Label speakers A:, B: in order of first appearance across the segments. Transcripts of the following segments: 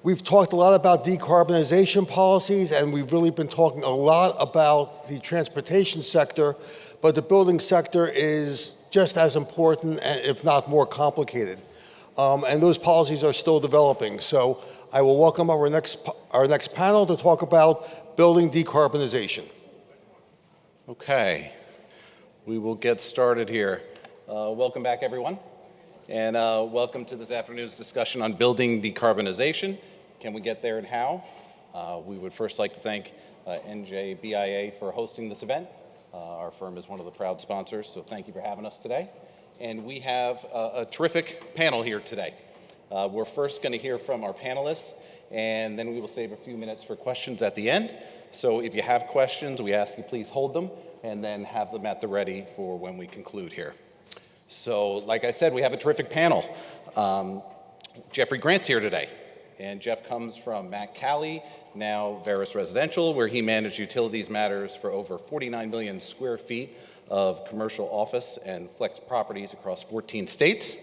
A: We've talked a lot about decarbonization policies, and we've really been talking a lot about the transportation sector, but the building sector is just as important, if not more complicated. And those policies are still developing. So I will welcome our next panel to talk about building decarbonization.
B: Okay, we will get started here. Welcome back, everyone. And welcome to this afternoon's discussion on building decarbonization. Can we get there and how? We would first like to thank NJBIA for hosting this event. Our firm is one of the proud sponsors, so thank you for having us today. And we have a terrific panel here today. We're first going to hear from our panelists, and then we will save a few minutes for questions at the end. So if you have questions, we ask you please hold them, and then have them at the ready for when we conclude here. So, like I said, we have a terrific panel. Jeffrey Grant's here today, and Jeff comes from Mac Cali, now Veris Residential, where he managed utilities matters for over 49 million square feet of commercial office and flex properties across 14 states.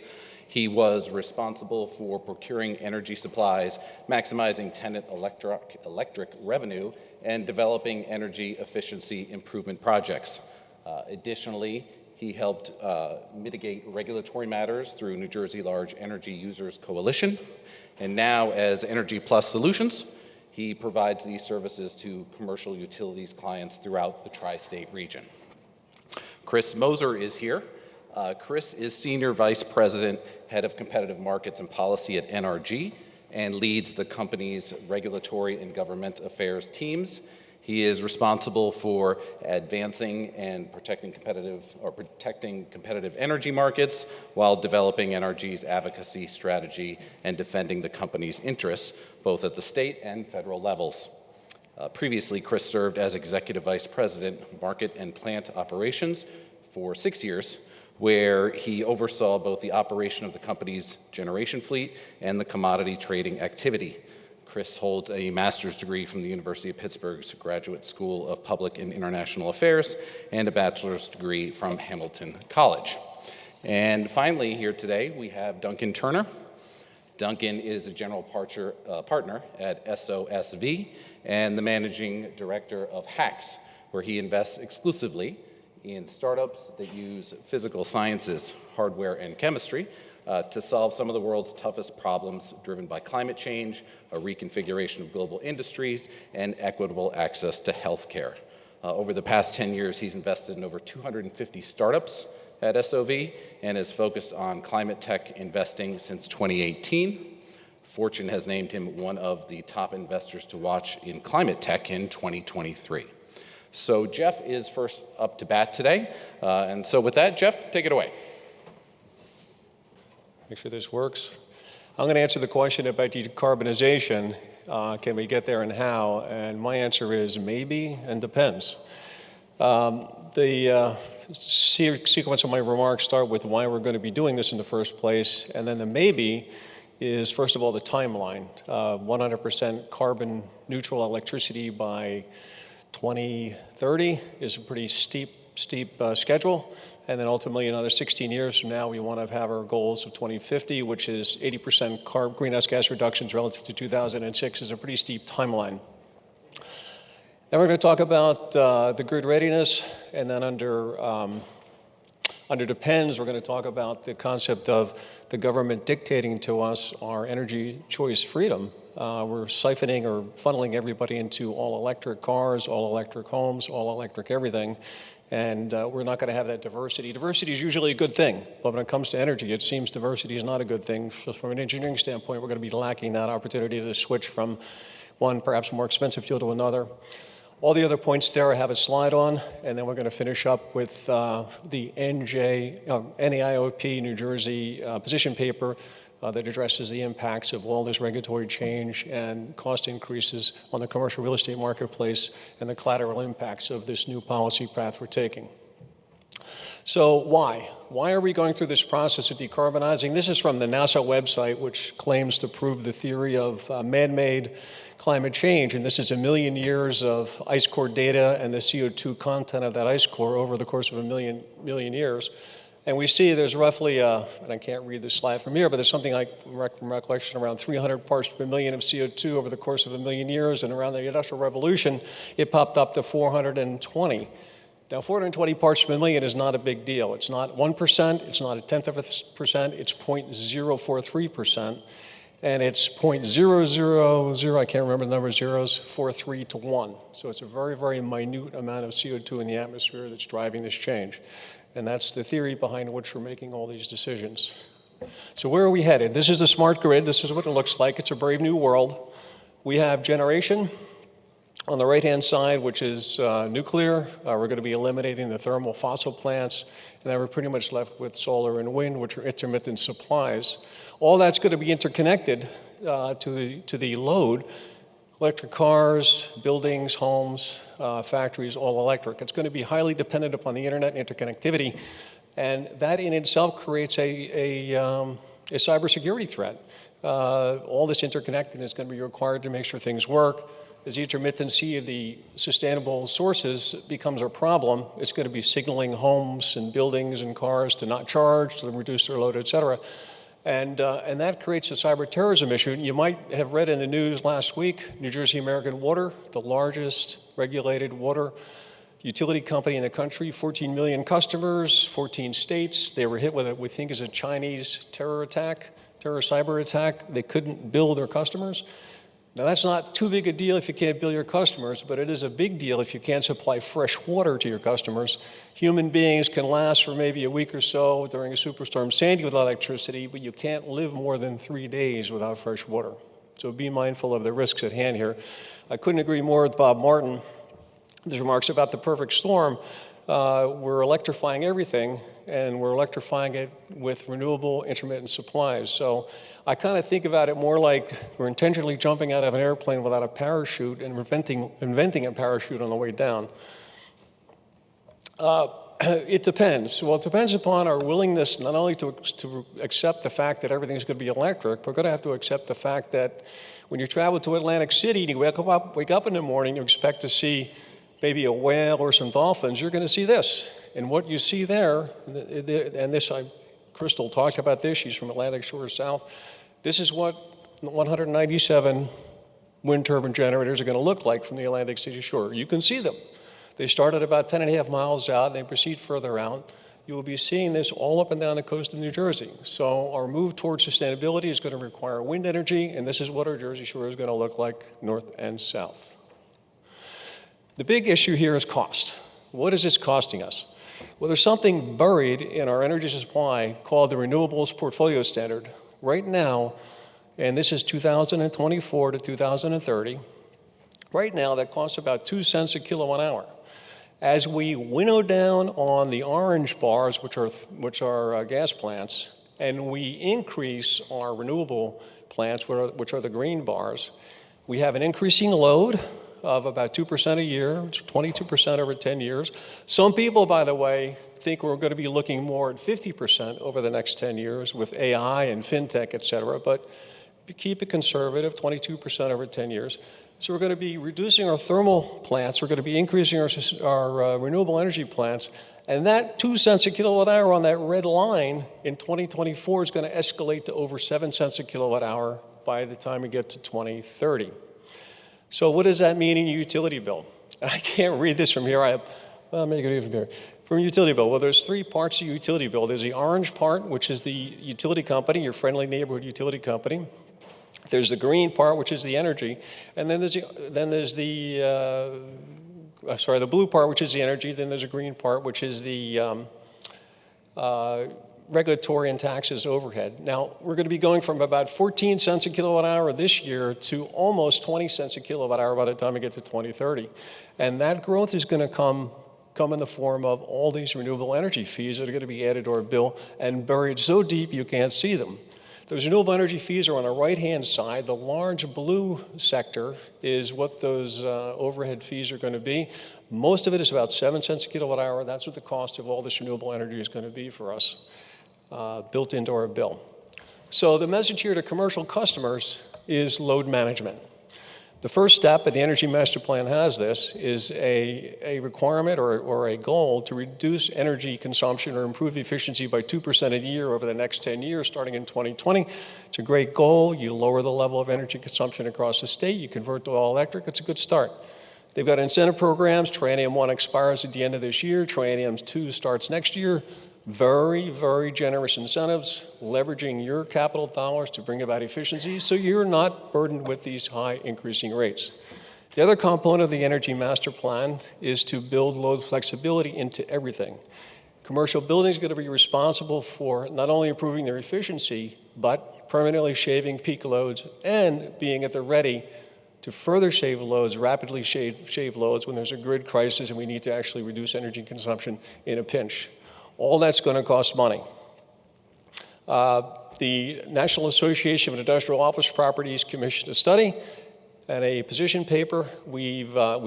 B: He was responsible for procuring energy supplies, maximizing tenant electric revenue, and developing energy efficiency improvement projects. Additionally, he helped mitigate regulatory matters through New Jersey Large Energy Users Coalition. And now, as EnergyPlus Solutions, he provides these services to commercial utilities clients throughout the tri-state region. Chris Moser is here. Chris is Senior Vice President, Head of Competitive Markets and Policy at NRG, and leads the company's regulatory and government affairs teams. He is responsible for advancing and protecting competitive energy markets while developing NRG's advocacy strategy and defending the company's interests, both at the state and federal levels. Previously, Chris served as Executive Vice President, Market and Plant Operations for 6 years, where he oversaw both the operation of the company's generation fleet and the commodity trading activity. Chris holds a master's degree from the University of Pittsburgh's Graduate School of Public and International Affairs and a bachelor's degree from Hamilton College. And finally, here today, we have Duncan Turner. Duncan is a general partner at SOSV and the managing director of HACS, where he invests exclusively in startups that use physical sciences, hardware, and chemistry to solve some of the world's toughest problems driven by climate change, a reconfiguration of global industries, and equitable access to healthcare. Over the past 10 years, he's invested in over 250 startups at SOV and is focused on climate tech investing since 2018. Fortune has named him one of the top investors to watch in climate tech in 2023. So Jeff is first up to bat today. And so with that, Jeff, take it away.
C: Make sure this works. I'm going to answer the question about decarbonization. Can we get there and how? And my answer is maybe and depends. The sequence of my remarks start with why we're going to be doing this in the first place, and then the maybe is, first of all, the timeline. 100% carbon neutral electricity by 2030 is a pretty steep schedule. And then ultimately, another 16 years from now, we want to have our goals of 2050, which is 80% greenhouse gas reductions relative to 2006, is a pretty steep timeline. Then we're going to talk about the grid readiness, and then under depends, we're going to talk about the concept of the government dictating to us our energy choice freedom. We're siphoning or funneling everybody into all electric cars, all electric homes, all electric everything. And we're not going to have that diversity. Diversity is usually a good thing, but when it comes to energy, it seems diversity is not a good thing. So from an engineering standpoint, we're going to be lacking that opportunity to switch from one perhaps more expensive fuel to another. All the other points there I have a slide on, and then we're going to finish up with the NAIOP New Jersey position paper that addresses the impacts of all this regulatory change and cost increases on the commercial real estate marketplace and the collateral impacts of this new policy path we're taking. So why? Why are we going through this process of decarbonizing? This is from the NASA website, which claims to prove the theory of man-made climate change. And this is 1 million years of ice core data and the CO2 content of that ice core over the course of a million years. And we see there's roughly, and I can't read this slide from here, but there's something like, from recollection, around 300 parts per million of CO2 over the course of 1 million years. And around the Industrial Revolution, it popped up to 420. Now, 420 parts per million is not a big deal. It's not 1%, it's not a tenth of a percent, it's 0.043%. And it's 0.000, I can't remember the number of zeros, 43 to 1. So it's a very, very minute amount of CO2 in the atmosphere that's driving this change. And that's the theory behind which we're making all these decisions. So where are we headed? This is the smart grid. This is what it looks like. It's a brave new world. We have generation on the right-hand side, which is nuclear. We're going to be eliminating the thermal fossil plants. And then we're pretty much left with solar and wind, which are intermittent supplies. All that's going to be interconnected to the load. Electric cars, buildings, homes, factories, all electric. It's going to be highly dependent upon the internet and interconnectivity, and that in itself creates a cybersecurity threat. All this interconnecting is going to be required to make sure things work. As the intermittency of the sustainable sources becomes a problem, it's going to be signaling homes and buildings and cars to not charge, to reduce their load, et cetera. And that creates a cyber terrorism issue. You might have read in the news last week, New Jersey American Water, the largest regulated water utility company in the country, 14 million customers, 14 states. They were hit with what we think is a Chinese terror cyber attack. They couldn't bill their customers. Now, that's not too big a deal if you can't bill your customers, but it is a big deal if you can't supply fresh water to your customers. Human beings can last for maybe a week or so during a superstorm Sandy without electricity, but you can't live more than 3 days without fresh water. So be mindful of the risks at hand here. I couldn't agree more with Bob Martin. His remarks about the perfect storm. We're electrifying everything, and we're electrifying it with renewable intermittent supplies. So I kind of think about it more like we're intentionally jumping out of an airplane without a parachute and inventing a parachute on the way down. It depends. Well, it depends upon our willingness not only to accept the fact that everything's going to be electric, we're going to have to accept the fact that when you travel to Atlantic City and you wake up in the morning, you expect to see maybe a whale or some dolphins, you're going to see this. And what you see there, and this, Crystal talked about this, she's from Atlantic Shore South. This is what 197 wind turbine generators are going to look like from the Atlantic City shore. You can see them. They start at about 10.5 miles out, and they proceed further out. You will be seeing this all up and down the coast of New Jersey. So our move towards sustainability is going to require wind energy, and this is what our Jersey Shore is going to look like north and south. The big issue here is cost. What is this costing us? Well, there's something buried in our energy supply called the Renewables Portfolio Standard. Right now, and this is 2024 to 2030, right now that costs about 2 cents a kilowatt hour. As we winnow down on the orange bars, which are gas plants, and we increase our renewable plants, which are the green bars, we have an increasing load of about 2% a year, 22% over 10 years. Some people, by the way, think we're going to be looking more at 50% over the next 10 years with AI and fintech, et cetera, but keep it conservative, 22% over 10 years. So we're going to be reducing our thermal plants, we're going to be increasing our renewable energy plants, and that 2 cents a kilowatt hour on that red line in 2024 is going to escalate to over 7 cents a kilowatt hour by the time we get to 2030. So what does that mean in your utility bill? I can't read this from here. I'll make it even here. From utility bill, well, there's 3 parts of utility bill. There's the orange part, which is the utility company, your friendly neighborhood utility company. There's the green part, which is the energy, and then there's the blue part, which is the energy. Then there's a green part, which is the regulatory and taxes overhead. Now, we're going to be going from about 14 cents a kilowatt hour this year to almost 20 cents a kilowatt hour by the time we get to 2030. And that growth is going to come in the form of all these renewable energy fees that are going to be added to our bill and buried so deep you can't see them. Those renewable energy fees are on the right-hand side. The large blue sector is what those overhead fees are going to be. Most of it is about 7 cents a kilowatt hour. That's what the cost of all this renewable energy is going to be for us, built into our bill. So the message here to commercial customers is load management. The first step, and the Energy Master Plan has this, is a requirement or a goal to reduce energy consumption or improve efficiency by 2% a year over the next 10 years, starting in 2020. It's a great goal. You lower the level of energy consumption across the state. You convert to all electric. It's a good start. They've got incentive programs. Triennium 1 expires at the end of this year. Triennium 2 starts next year. Very, very generous incentives, leveraging your capital dollars to bring about efficiencies so you're not burdened with these high increasing rates. The other component of the Energy Master Plan is to build load flexibility into everything. Commercial buildings are going to be responsible for not only improving their efficiency, but permanently shaving peak loads and being at the ready to further shave loads, rapidly shave loads when there's a grid crisis and we need to actually reduce energy consumption in a pinch. All that's going to cost money. The National Association of Industrial Office Properties commissioned a study and a position paper. We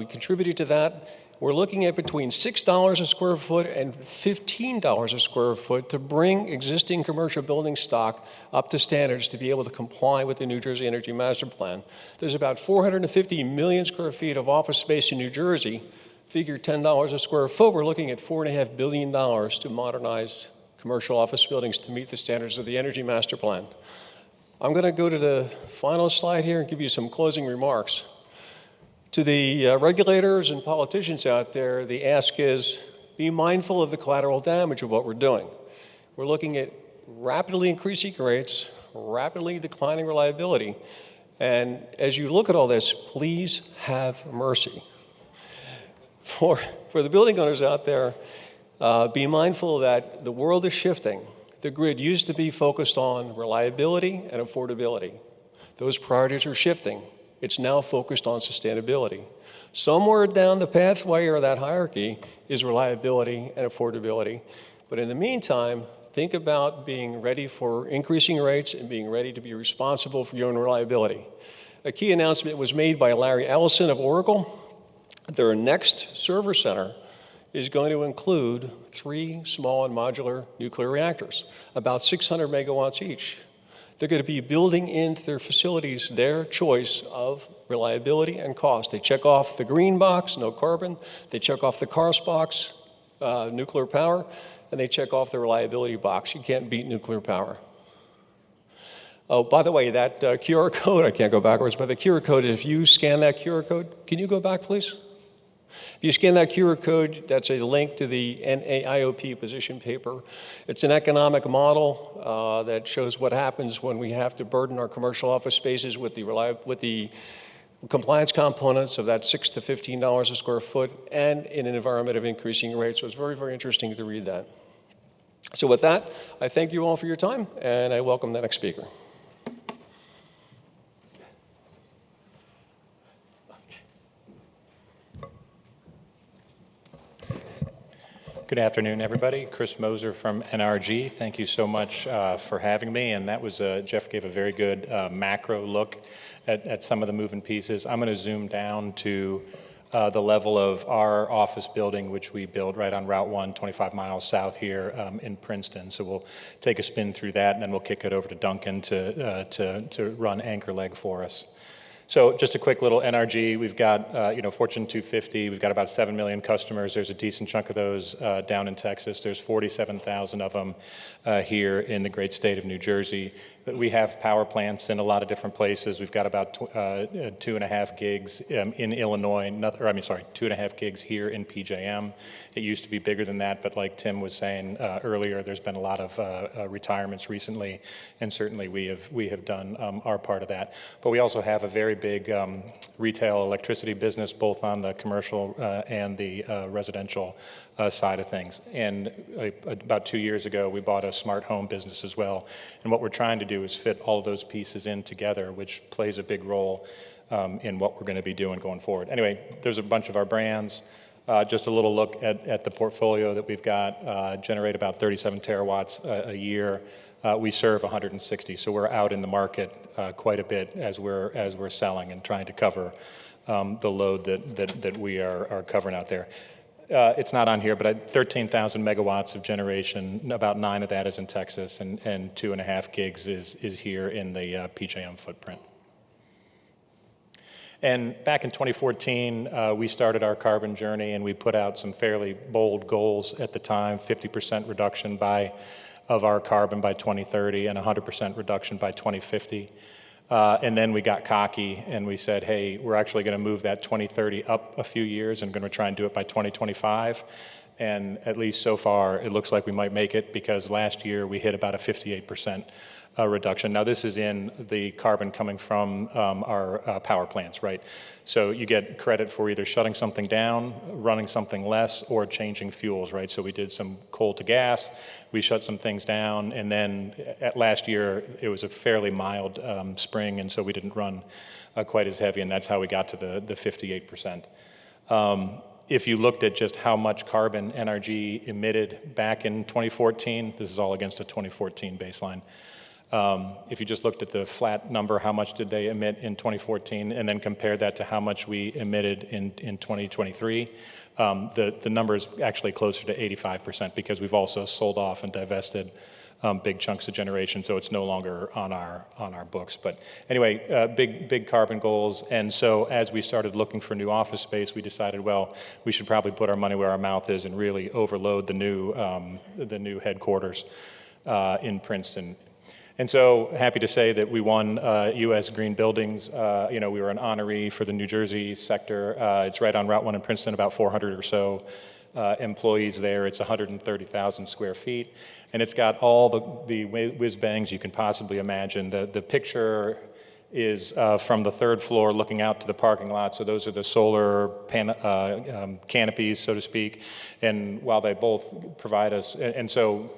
C: contributed to that. We're looking at between $6 a square foot and $15 a square foot to bring existing commercial building stock up to standards to be able to comply with the New Jersey Energy Master Plan. There's about 450 million square feet of office space in New Jersey. Figure $10 a square foot, we're looking at $4.5 billion to modernize commercial office buildings to meet the standards of the Energy Master Plan. I'm going to go to the final slide here and give you some closing remarks. To the regulators and politicians out there, the ask is, be mindful of the collateral damage of what we're doing. We're looking at rapidly increasing rates, rapidly declining reliability, and as you look at all this, please have mercy. For the building owners out there, be mindful that the world is shifting. The grid used to be focused on reliability and affordability. Those priorities are shifting. It's now focused on sustainability. Somewhere down the pathway or that hierarchy is reliability and affordability. But in the meantime, think about being ready for increasing rates and being ready to be responsible for your own reliability. A key announcement was made by Larry Ellison of Oracle. Their next server center is going to include 3 small and modular nuclear reactors, about 600 megawatts each. They're going to be building into their facilities their choice of reliability and cost. They check off the green box, no carbon. They check off the cost box, nuclear power, and they check off the reliability box. You can't beat nuclear power. Oh, by the way, that QR code, I can't go backwards, but the QR code, if you scan that QR code, can you go back, please? If you scan that QR code, that's a link to the NAIOP position paper. It's an economic model that shows what happens when we have to burden our commercial office spaces with the compliance components of that $6 to $15 a square foot and in an environment of increasing rates. So it's very, very interesting to read that. So with that, I thank you all for your time, and I welcome the next speaker.
D: Good afternoon, everybody. Chris Moser from NRG. Thank you so much for having me. And that was, Jeff gave a very good macro look at some of the moving pieces. I'm going to zoom down to the level of our office building, which we build right on Route 1, 25 miles south here in Princeton. So we'll take a spin through that, and then we'll kick it over to Duncan to run anchor leg for us. So just a quick little NRG. We've got, Fortune 250. We've got about 7 million customers. There's a decent chunk of those down in Texas. There's 47,000 of them here in the great state of New Jersey. But we have power plants in a lot of different places. We've got about 2.5 gigs in Illinois. 2.5 gigs here in PJM. It used to be bigger than that, but like Tim was saying earlier, there's been a lot of retirements recently, and certainly we have done our part of that. But we also have a very big retail electricity business, both on the commercial and the residential side of things. And about 2 years ago, we bought a smart home business as well. And what we're trying to do is fit all of those pieces in together, which plays a big role in what we're going to be doing going forward. Anyway, there's a bunch of our brands. Just a little look at the portfolio that we've got. Generate about 37 terawatts a year. We serve 160, so we're out in the market quite a bit as we're selling and trying to cover the load that we are covering out there. It's not on here, but 13,000 megawatts of generation, about 9 of that is in Texas, and 2.5 gigs is here in the PJM footprint. And back in 2014, we started our carbon journey, and we put out some fairly bold goals at the time: 50% reduction of our carbon by 2030 and 100% reduction by 2050. And then we got cocky and we said, hey, we're actually going to move that 2030 up a few years and going to try and do it by 2025. And at least so far, it looks like we might make it, because last year we hit about a 58% reduction. Now, this is in the carbon coming from our power plants, right? So you get credit for either shutting something down, running something less, or changing fuels, right? So we did some coal to gas, we shut some things down, and then last year it was a fairly mild spring, and so we didn't run quite as heavy, and that's how we got to the 58%. If you looked at just how much carbon NRG emitted back in 2014, this is all against a 2014 baseline. If you just looked at the flat number, how much did they emit in 2014, and then compared that to how much we emitted in 2023, the number is actually closer to 85%, because we've also sold off and divested big chunks of generation, so it's no longer on our books. But anyway, big carbon goals. And so as we started looking for new office space, we decided, well, we should probably put our money where our mouth is and really overload the new headquarters in Princeton. And so happy to say that we won U.S. Green Buildings. We were an honoree for the New Jersey sector. It's right on Route 1 in Princeton, about 400 or so employees there. It's 130,000 square feet. And it's got all the whiz-bangs you can possibly imagine. The picture is from the third floor looking out to the parking lot. So those are the solar canopies, so to speak. And while they both provide us, and so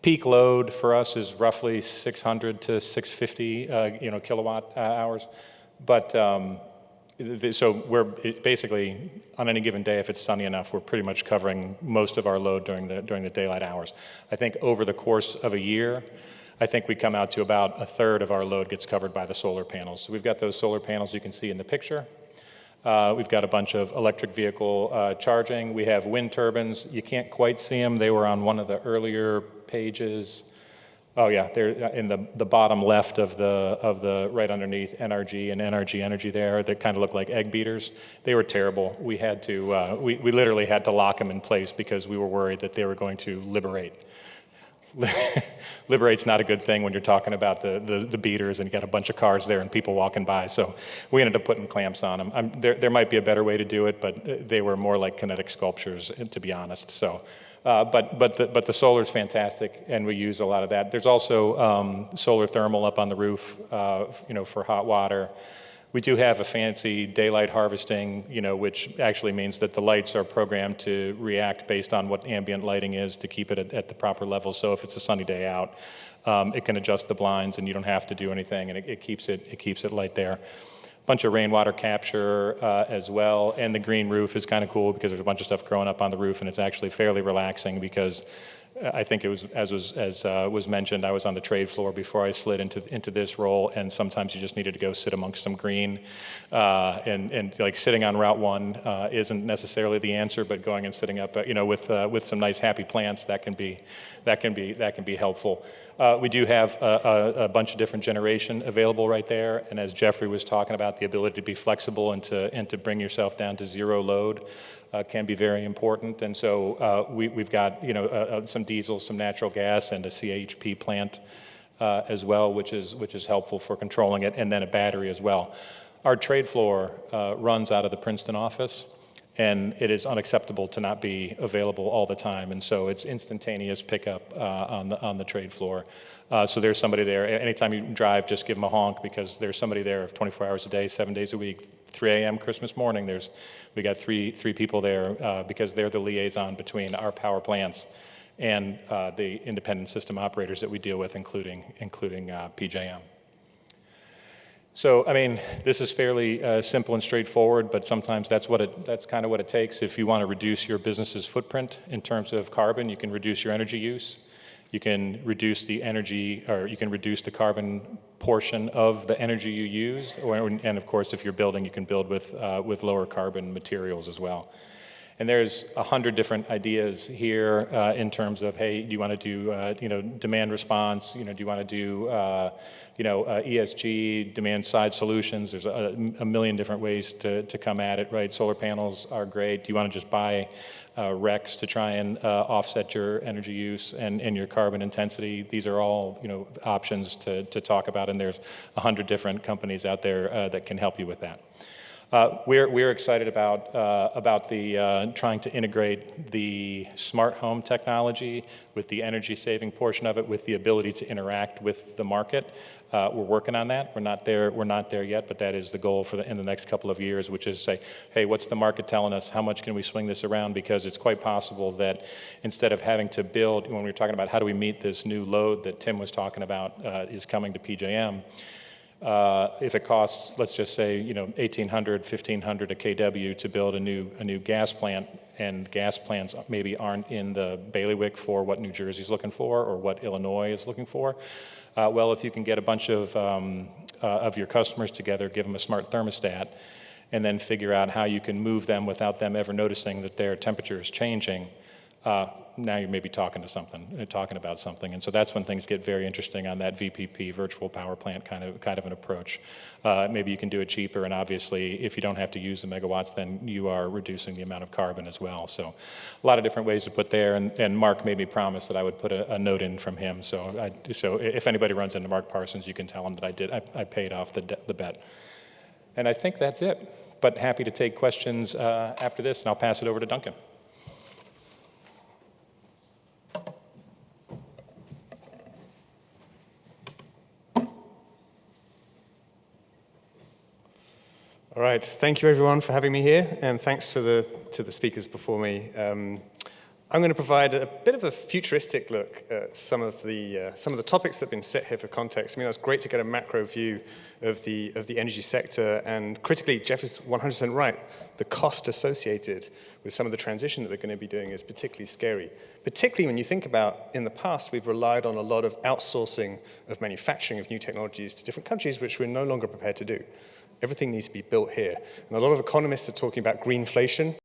D: peak load for us is roughly 600 to 650 kilowatt hours. But so we're basically, on any given day, if it's sunny enough, we're pretty much covering most of our load during the daylight hours. I think over the course of a year, I think we come out to about a third of our load gets covered by the solar panels. So we've got those solar panels you can see in the picture. We've got a bunch of electric vehicle charging. We have wind turbines. You can't quite see them. They were on one of the earlier pages. Oh yeah, they're in the bottom left of the right underneath NRG and NRG Energy there. They kind of look like egg beaters. They were terrible. We had to we literally had to lock them in place because we were worried that they were going to liberate. Liberate's not a good thing when you're talking about the beaters and you got a bunch of cars there and people walking by. So we ended up putting clamps on them. There might be a better way to do it, but they were more like kinetic sculptures, to be honest. So, but the solar's fantastic, and we use a lot of that. There's also solar thermal up on the roof, for hot water. We do have a fancy daylight harvesting, which actually means that the lights are programmed to react based on what ambient lighting is to keep it at the proper level. So if it's a sunny day out, it can adjust the blinds and you don't have to do anything, and it keeps it light there. Bunch of rainwater capture as well, and the green roof is kind of cool because there's a bunch of stuff growing up on the roof, and it's actually fairly relaxing because I think it was, as was mentioned, I was on the trade floor before I slid into this role, and sometimes you just needed to go sit amongst some green, and like sitting on Route 1 isn't necessarily the answer, but going and sitting up, with some nice happy plants, that can be helpful. We do have a bunch of different generation available right there, and as Jeffrey was talking about, the ability to be flexible and to bring yourself down to zero load can be very important. And so we've got some diesel, some natural gas, and a CHP plant as well, which is helpful for controlling it, and then a battery as well. Our trade floor runs out of the Princeton office, and it is unacceptable to not be available all the time. And so it's instantaneous pickup on the trade floor. So there's somebody there. Anytime you drive, just give them a honk, because there's somebody there 24 hours a day, 7 days a week. 3 a.m. Christmas morning, we got three people there because they're the liaison between our power plants and the independent system operators that we deal with, including PJM. So, I mean, this is fairly simple and straightforward, but sometimes that's kind of what it takes. If you want to reduce your business's footprint in terms of carbon, you can reduce your energy use. You can reduce the energy, or you can reduce the carbon portion of the energy you use. And of course, if you're building, you can build with lower carbon materials as well. And there's 100 different ideas here in terms of, hey, do you want to do, demand response? Do you want to do, ESG, demand side solutions? There's a million different ways to come at it, right? Solar panels are great. Do you want to just buy RECs to try and offset your energy use and your carbon intensity? These are all, options to talk about, and there's 100 different companies out there that can help you with that. We're excited about the trying to integrate the smart home technology with the energy saving portion of it, with the ability to interact with the market. We're working on that. We're not there yet, but that is the goal in the next couple of years, which is say, hey, what's the market telling us? How much can we swing this around? Because it's quite possible that instead of having to build, when we were talking about how do we meet this new load that Tim was talking about is coming to PJM. If it costs, let's just say, $1,800, $1,500 a kW to build a new gas plant, and gas plants maybe aren't in the bailiwick for what New Jersey's looking for or what Illinois is looking for. Well, if you can get a bunch of your customers together, give them a smart thermostat, and then figure out how you can move them without them ever noticing that their temperature is changing, now you may be talking about something. And so that's when things get very interesting on that VPP, virtual power plant kind of an approach. Maybe you can do it cheaper, and obviously if you don't have to use the megawatts, then you are reducing the amount of carbon as well. So a lot of different ways to put there, and Mark made me promise that I would put a note in from him. So if anybody runs into Mark Parsons, you can tell him that I paid off the bet. And I think that's it, but happy to take questions after this, and I'll pass it over to Duncan.
E: All right, thank you everyone for having me here, and thanks to the speakers before me. I'm going to provide a bit of a futuristic look at some of the topics that have been set here for context. I mean, it's great to get a macro view of the energy sector, and critically, Jeff is 100% right. The cost associated with some of the transition that we're going to be doing is particularly scary. Particularly when you think about, in the past, we've relied on a lot of outsourcing of manufacturing of new technologies to different countries, which we're no longer prepared to do. Everything needs to be built here. And a lot of economists are talking about greenflation,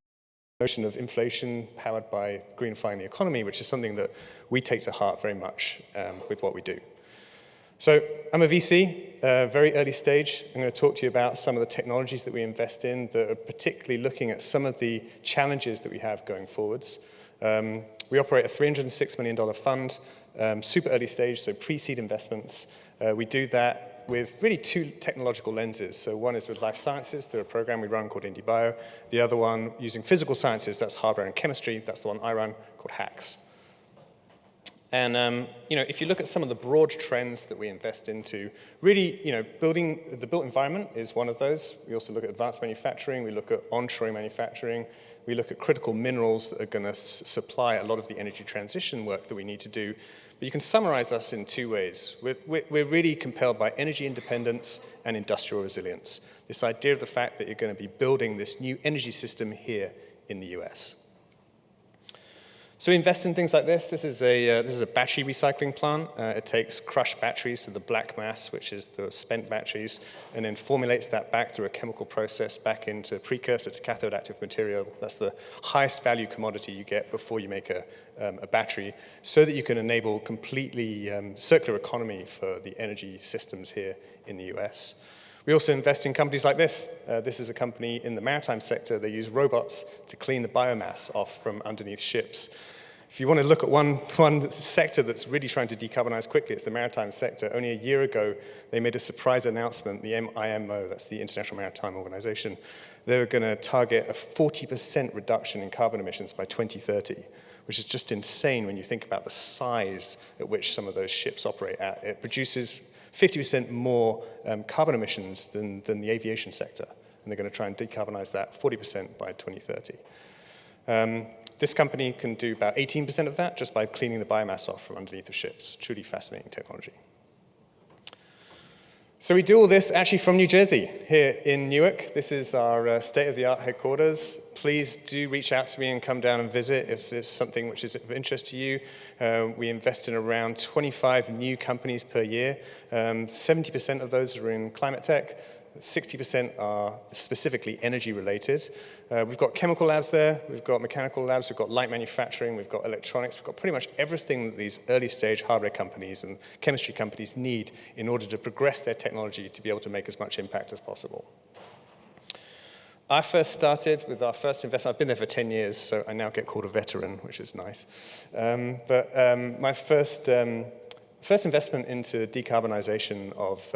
E: notion of inflation powered by greenifying the economy, which is something that we take to heart very much with what we do. So I'm a VC, very early stage. I'm going to talk to you about some of the technologies that we invest in that are particularly looking at some of the challenges that we have going forwards. We operate a $306 million fund, super early stage, so pre-seed investments. We do that with really two technological lenses. So one is with life sciences, through a program we run called IndieBio. The other one using physical sciences, that's hardware and chemistry. That's the one I run, called HACS. And if you look at some of the broad trends that we invest into, really, building the built environment is one of those. We also look at advanced manufacturing. We look at onshoring manufacturing. We look at critical minerals that are going to supply a lot of the energy transition work that we need to do. But you can summarize us in two ways. We're really compelled by energy independence and industrial resilience. This idea of the fact that you're going to be building this new energy system here in the US. So we invest in things like this. This is a battery recycling plant. It takes crushed batteries, so the black mass, which is the spent batteries, and then formulates that back through a chemical process back into precursor to cathode active material. That's the highest value commodity you get before you make a battery, so that you can enable completely circular economy for the energy systems here in the US. We also invest in companies like this. This is a company in the maritime sector. They use robots to clean the biomass off from underneath ships. If you want to look at one sector that's really trying to decarbonize quickly, it's the maritime sector. Only a year ago, they made a surprise announcement, the IMO, that's the International Maritime Organization. They were going to target a 40% reduction in carbon emissions by 2030, which is just insane when you think about the size at which some of those ships operate at. It produces 50% more carbon emissions than the aviation sector, and they're going to try and decarbonize that 40% by 2030. This company can do about 18% of that just by cleaning the biomass off from underneath the ships. Truly fascinating technology. So we do all this actually from New Jersey, here in Newark. This is our state-of-the-art headquarters. Please do reach out to me and come down and visit if there's something which is of interest to you. We invest in around 25 new companies per year. 70% of those are in climate tech. 60% are specifically energy related. We've got chemical labs there, we've got mechanical labs, we've got light manufacturing, we've got electronics, we've got pretty much everything that these early stage hardware companies and chemistry companies need in order to progress their technology to be able to make as much impact as possible. I first started with our first investment. I've been there for 10 years, so I now get called a veteran, which is nice. My first investment into decarbonization of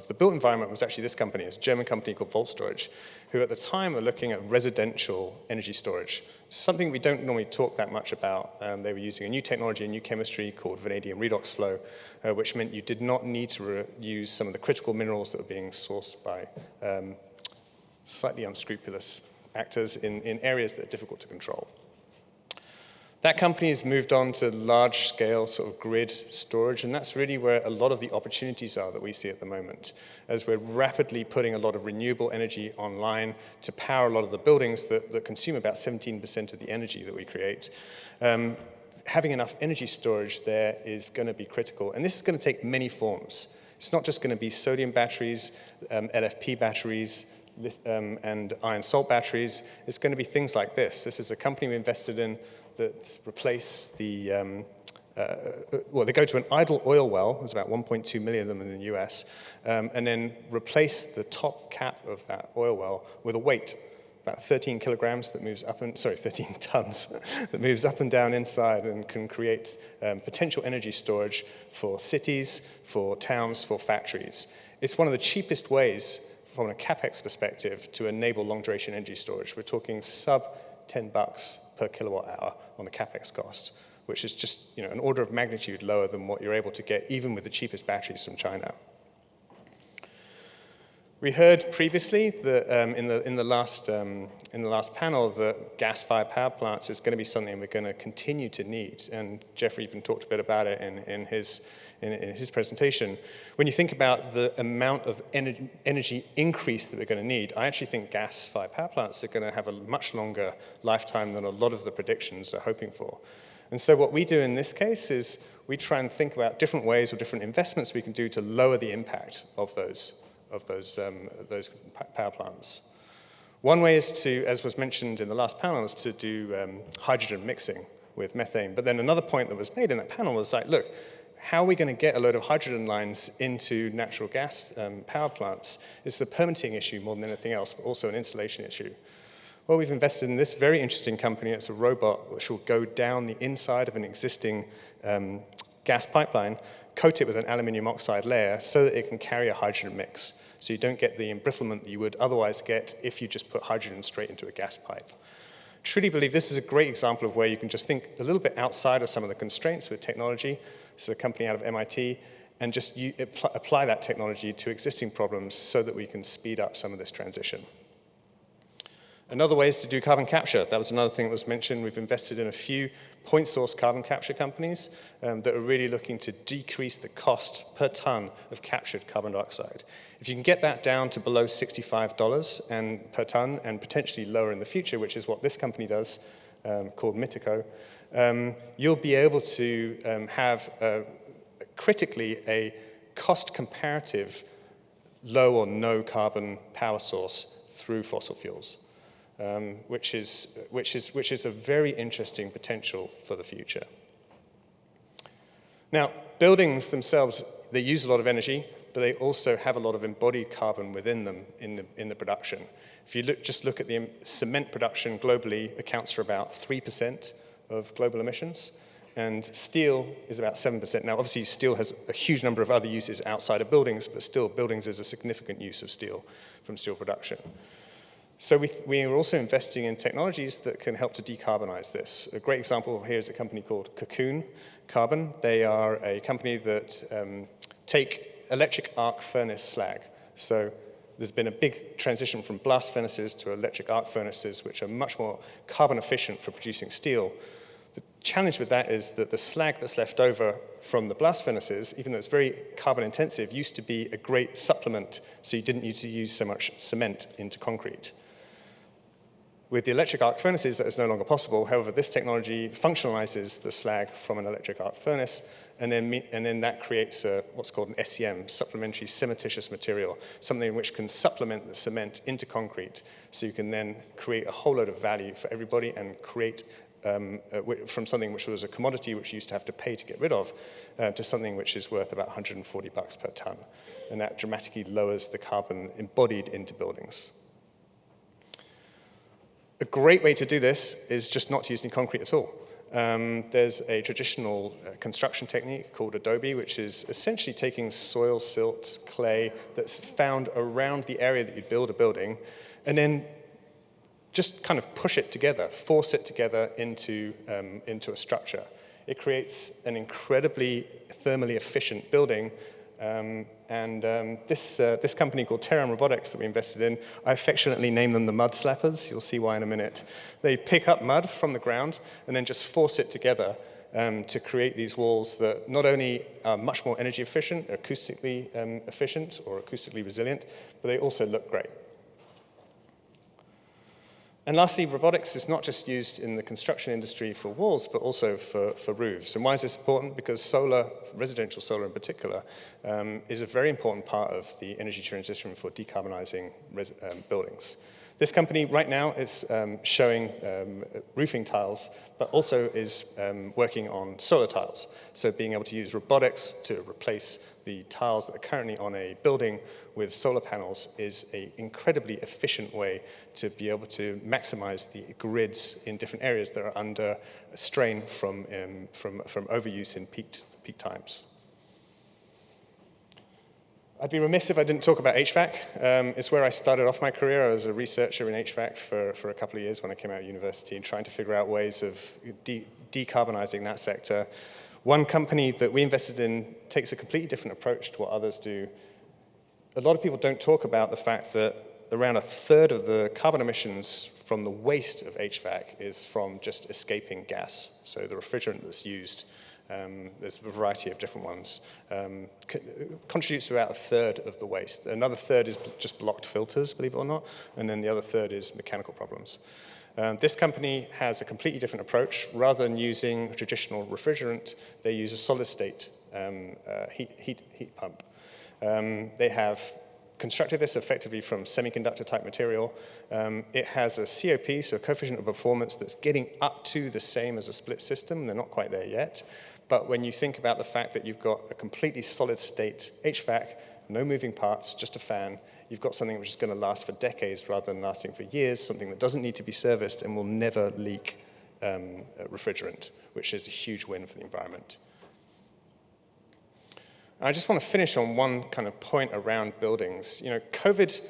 E: the built environment was actually this company. It's a German company called Volt Storage, who at the time were looking at residential energy storage, something we don't normally talk that much about. They were using a new technology, a new chemistry called vanadium redox flow, which meant you did not need to use some of the critical minerals that were being sourced by slightly unscrupulous actors in areas that are difficult to control. That company has moved on to large-scale sort of grid storage, and that's really where a lot of the opportunities are that we see at the moment, as we're rapidly putting a lot of renewable energy online to power a lot of the buildings that consume about 17% of the energy that we create. Having enough energy storage there is going to be critical, and this is going to take many forms. It's not just going to be sodium batteries, LFP batteries, and iron salt batteries. It's going to be things like this. This is a company we invested in that replace the, they go to an idle oil well, there's about 1.2 million of them in the US, and then replace the top cap of that oil well with a weight, about 13 kilograms that moves up and, 13 tons, that moves up and down inside and can create potential energy storage for cities, for towns, for factories. It's one of the cheapest ways from a CapEx perspective to enable long-duration energy storage. We're talking sub $10 per kilowatt hour on the CapEx cost, which is just an order of magnitude lower than what you're able to get even with the cheapest batteries from China. We heard previously that in the last panel that gas-fired power plants is going to be something we're going to continue to need, and Jeffrey even talked a bit about it in his presentation. When you think about the amount of energy increase that we're going to need, I actually think gas-fired power plants are going to have a much longer lifetime than a lot of the predictions are hoping for. And so what we do in this case is we try and think about different ways or different investments we can do to lower the impact of those power plants. One way is to, as was mentioned in the last panel, is to do hydrogen mixing with methane. But then another point that was made in that panel was like, look, how are we going to get a load of hydrogen lines into natural gas power plants? It's a permitting issue more than anything else, but also an installation issue. Well, we've invested in this very interesting company. It's a robot which will go down the inside of an existing gas pipeline, coat it with an aluminium oxide layer so that it can carry a hydrogen mix. So you don't get the embrittlement that you would otherwise get if you just put hydrogen straight into a gas pipe. Truly believe this is a great example of where you can just think a little bit outside of some of the constraints with technology. This is a company out of MIT, and just apply that technology to existing problems so that we can speed up some of this transition. Another way is to do carbon capture. That was another thing that was mentioned. We've invested in a few point source carbon capture companies that are really looking to decrease the cost per ton of captured carbon dioxide. If you can get that down to below $65 per ton and potentially lower in the future, which is what this company does, called Mitico, you'll be able to have critically a cost comparative low or no carbon power source through fossil fuels. Which is a very interesting potential for the future. Now, buildings themselves, they use a lot of energy, but they also have a lot of embodied carbon within them in the production. If you just look at the cement production globally, accounts for about 3% of global emissions, and steel is about 7%. Now, obviously, steel has a huge number of other uses outside of buildings, but still, buildings is a significant use of steel from steel production. So we are also investing in technologies that can help to decarbonize this. A great example here is a company called Cocoon Carbon. They are a company that take electric arc furnace slag. So there's been a big transition from blast furnaces to electric arc furnaces, which are much more carbon efficient for producing steel. The challenge with that is that the slag that's left over from the blast furnaces, even though it's very carbon intensive, used to be a great supplement, so you didn't need to use so much cement into concrete. With the electric arc furnaces, that is no longer possible. However, this technology functionalizes the slag from an electric arc furnace, and then that creates what's called an SCM, supplementary cementitious material, something which can supplement the cement into concrete, so you can then create a whole load of value for everybody and create from something which was a commodity which you used to have to pay to get rid of, to something which is worth about $140 per ton. And that dramatically lowers the carbon embodied into buildings. A great way to do this is just not to use any concrete at all. There's a traditional construction technique called adobe, which is essentially taking soil, silt, clay that's found around the area that you build a building, and then just kind of push it together, force it together into a structure. It creates an incredibly thermally efficient building. This company called Terran Robotics that we invested in, I affectionately name them the mud slappers. You'll see why in a minute. They pick up mud from the ground and then just force it together to create these walls that not only are much more energy efficient, acoustically efficient or acoustically resilient, but they also look great. And lastly, robotics is not just used in the construction industry for walls, but also for roofs. And why is this important? Because solar, residential solar in particular, is a very important part of the energy transition for decarbonizing buildings. This company right now is showing roofing tiles, but also is working on solar tiles. So being able to use robotics to replace the tiles that are currently on a building with solar panels is an incredibly efficient way to be able to maximize the grids in different areas that are under strain from overuse in peak times. I'd be remiss if I didn't talk about HVAC. It's where I started off my career. I was a researcher in HVAC for a couple of years when I came out of university, and trying to figure out ways of decarbonizing that sector. One company that we invested in takes a completely different approach to what others do. A lot of people don't talk about the fact that around a third of the carbon emissions from the waste of HVAC is from just escaping gas. So the refrigerant that's used, there's a variety of different ones, contributes to about a third of the waste. Another third is just blocked filters, believe it or not, and then the other third is mechanical problems. This company has a completely different approach. Rather than using traditional refrigerant, they use a solid-state heat pump. They have constructed this effectively from semiconductor-type material. It has a COP, so a coefficient of performance, that's getting up to the same as a split system. They're not quite there yet. But when you think about the fact that you've got a completely solid-state HVAC, no moving parts, just a fan, you've got something which is going to last for decades rather than lasting for years, something that doesn't need to be serviced and will never leak refrigerant, which is a huge win for the environment. I just want to finish on one kind of point around buildings. You know, COVID,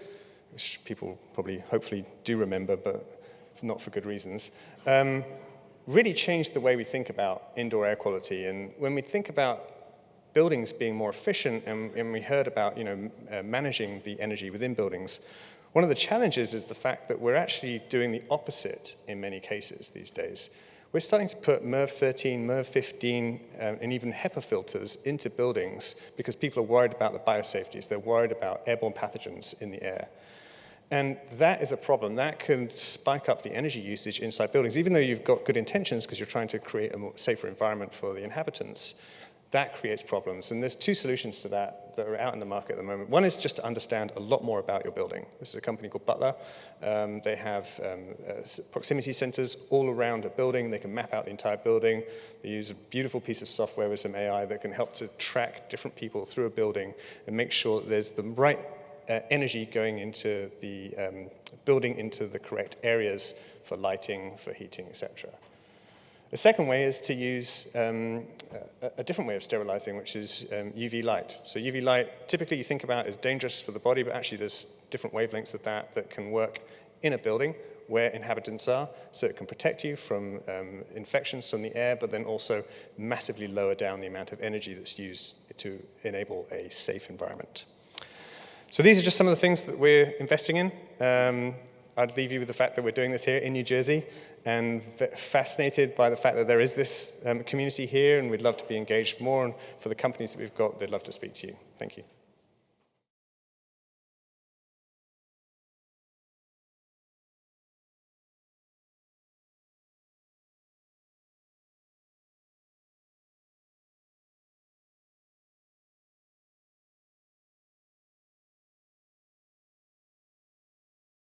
E: which people probably hopefully do remember, but not for good reasons, really changed the way we think about indoor air quality. And when we think about buildings being more efficient, and we heard about managing the energy within buildings, one of the challenges is the fact that we're actually doing the opposite in many cases these days. We're starting to put MERV 13, MERV 15, and even HEPA filters into buildings because people are worried about the biosafeties. They're worried about airborne pathogens in the air. And that is a problem. That can spike up the energy usage inside buildings, even though you've got good intentions because you're trying to create a more safer environment for the inhabitants. That creates problems. And there's two solutions to that are out in the market at the moment. One is just to understand a lot more about your building. This is a company called Butler. They have proximity centers all around a building. They can map out the entire building. They use a beautiful piece of software with some AI that can help to track different people through a building and make sure that there's the right energy going into the building into the correct areas for lighting, for heating, etc. The second way is to use a different way of sterilizing, which is UV light. So UV light, typically you think about as dangerous for the body, but actually there's different wavelengths of that can work in a building where inhabitants are, so it can protect you from infections from the air, but then also massively lower down the amount of energy that's used to enable a safe environment. So these are just some of the things that we're investing in. I'd leave you with the fact that we're doing this here in New Jersey, and fascinated by the fact that there is this community here, and we'd love to be engaged more. And for the companies that we've got, they'd love to speak to you. Thank you.